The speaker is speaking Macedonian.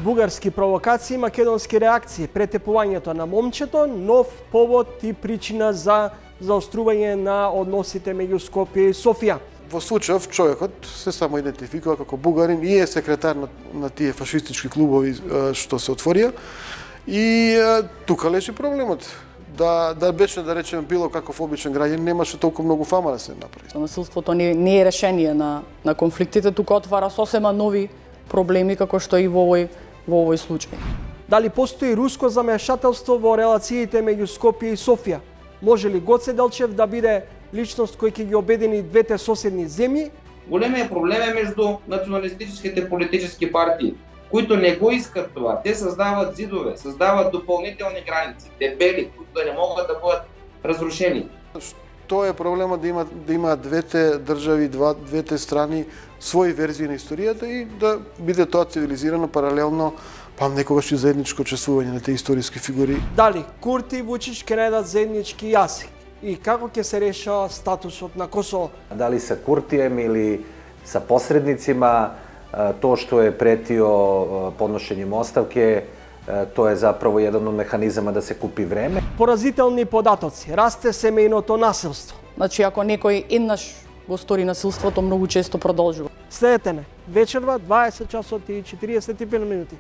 Бугарски провокации, македонски реакции, претепувањето на момчето, нов повод и причина за заострување на односите меѓу Скопје и Софија. Во случајов човекот се само идентификува како бугарин и е секретар на тие фашистички клубови што се отворија и тука лежи проблемот. Да беше, да речеме, било каков обичен граѓанин, немаше толку многу фама да се направи. Насилството не е решение на конфликтите, тука отвара сосема нови проблеми како што и во овој случај. Дали постои руско замешателство во релациите меѓу Скопје и Софија? Може ли Гоце Делчев да биде личност кој ќе ги обедини двете соседни земји? Големият проблем е между националистическите политически партии, които не го искат това. Те създават зидове, създават допълнителни граници, дебели, които да не могат да бъдат разрушени. Тоа е проблема да има двете држави, двете страни своји верзии на историјата и да биде тоа цивилизирано паралелно, па некогаш и заедничко учествување на тие историски фигури. Дали Курти и Вучич ќе најдат заеднички јазик? И како ќе се решава статусот на Косово? Дали sa Kurtijem ili sa posrednicima, to što je pretio podnošenjem ostavke, to je zapravo jedan od mehanizama da se kupi vreme. Поразителни податоци. Расте семејното насилство. Значи, ако некој еднаш го стори насилството, многу често продолжува. Следете не. Вечерва, 20 часот и 45 минути.